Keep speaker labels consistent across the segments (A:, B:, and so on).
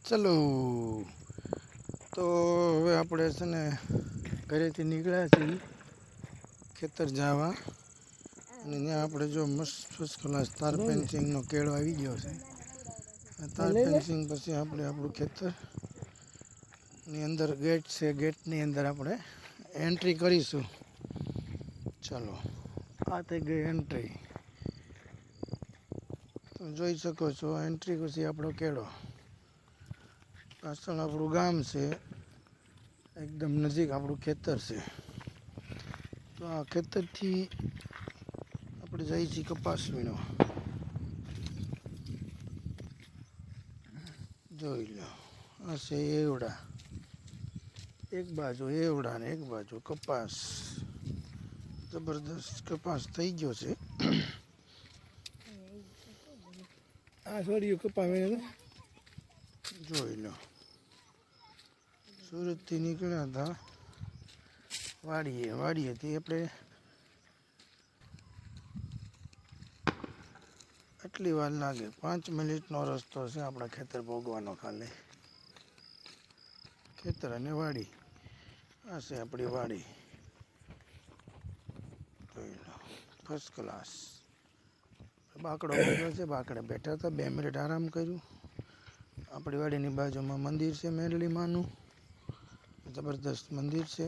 A: ચલો તો હવે આપણે છે ને ઘરેથી નીકળ્યા છીએ ખેતર જવા અને ત્યાં આપણે જો મસ્ત ફર્સ્ટ ક્લાસ તાર ફેન્સિંગનો કેળો આવી ગયો છે. તાર ફેન્સિંગ પછી આપણે આપણું ખેતરની અંદર ગેટ છે, ગેટની અંદર આપણે એન્ટ્રી કરીશું. ચાલો આ થઈ ગઈ એન્ટ્રી. તમે જોઈ શકો છો એન્ટ્રી પછી આપણો કેળો, પાછળ આપણું ગામ છે, એકદમ નજીક આપણું ખેતર છે. તો આ ખેતરથી આપણે જઈએ છીએ કપાસ વીણવા. જોઈ લો આ છે એવડા, એક બાજુ એવડા ને એક બાજુ કપાસ. જબરદસ્ત કપાસ થઈ ગયો છે. આ છોડ્યું કપા વીણે જોઈ લો. સુરતથી નીકળ્યા હતા વાડીએથી આપણે આટલી વાર લાગે, 5 મિનિટનો રસ્તો છે આપણા ખેતર ભોગવાનો. ખાલી ખેતર અને વાડી, આ છે આપણી વાડી. જોઈ લો ફર્સ્ટ ક્લાસ. બાકડો મૂક્યો છે, બાકડે બેઠા હતા, 2 મિનિટ આરામ કર્યું. આપણી વાડીની બાજુમાં મંદિર છે મેરડી માનું, જબરદસ્ત મંદિર છે,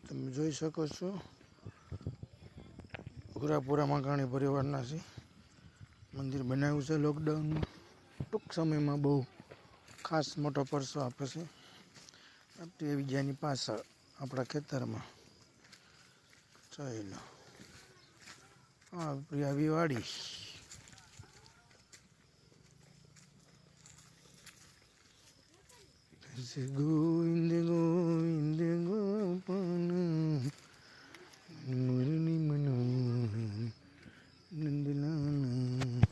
A: તમે જોઈ શકો છો. પુરાપુરા માકાણી પરિવારના છે. મંદિર બનાવ્યું છે લોકડાઉનમાં, ટૂંક સમયમાં બહુ ખાસ મોટો પરસો આપે છે. આપણી વિજયની પાછળ આપણા ખેતરમાં જોઈ લો આપણી આવી વાડી. ગોવિંદ ગોવિંદ ગોપાલ મુરલી મનોહર નંદલાલ.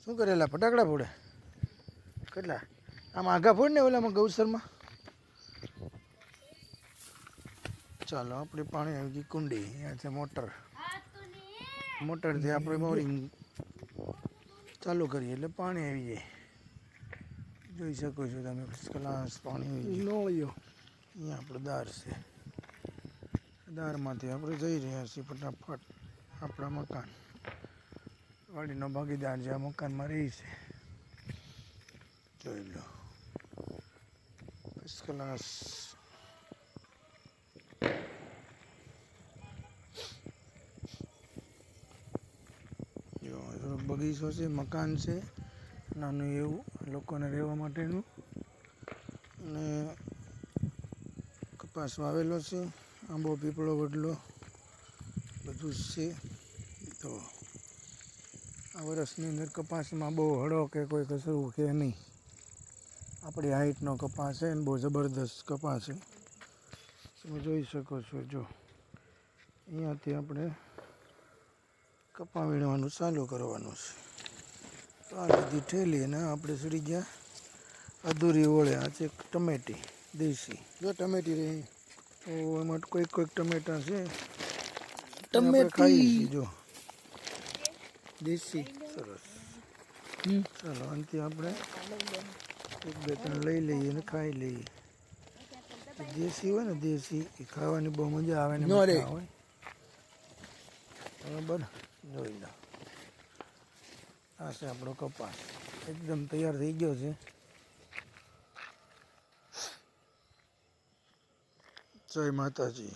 A: શું કરેલા ફટાકડા ફોડે? કેટલા આમાં આઘા ફોડ ને ઓલામાં ગૌસરમાં. ચાલો આપણે પાણી આવી ગઈ કુંડી, અહીંયા છે મોટર. મોટરથી આપણે બોરિંગ ચાલુ કરીએ એટલે પાણી આવી જાય. જોઈ શકો છો તમે ફર્સ્ટ ક્લાસ પાણી આવી ગયું. અહીંયા આપણું દાર છે, દારમાંથી આપણે જઈ રહ્યા છીએ ફટાફટ આપણા મકાન. વાડીનો ભાગીદાર જે આ મકાનમાં રહી છે. જોઈ લો ફર્સ્ટ ક્લાસ. જો બગીચો છે, મકાન છે નાનું એવું લોકોને રહેવા માટેનું, અને કપાસ વાવેલો છે, આંબો પીપળો વડલો બધું જ છે. તો આ વર્ષની અંદર કપાસમાં બહુ હળો કે કોઈ કસરું કે નહીં. આપણી હાઈટનો કપાસ છે ને બહુ જબરદસ્ત કપાસ છે, તમે જોઈ શકો છો. જો અહીંયાથી આપણે કપા વીણવાનું ચાલુ કરવાનું છે. તો આ બધી ઠેલી અને આપણે ચડી ગયા અધૂરી ઓળે. આ છે ટમેટી દેશી, જો ટમેટી રહી તો એમાં કોઈક ટમેટા છે ટમેટી જો દેશી સરસ. ચાલો આનાથી આપણે 1-2-3 લઈ લઈએ અને ખાઈ લઈએ. દેશી હોય ને દેશી, એ ખાવાની બહુ મજા આવે ને હોય બરાબર. જોઈ લો આ છે આપણો કપાસ, એકદમ તૈયાર થઈ ગયો છે. જય માતાજી.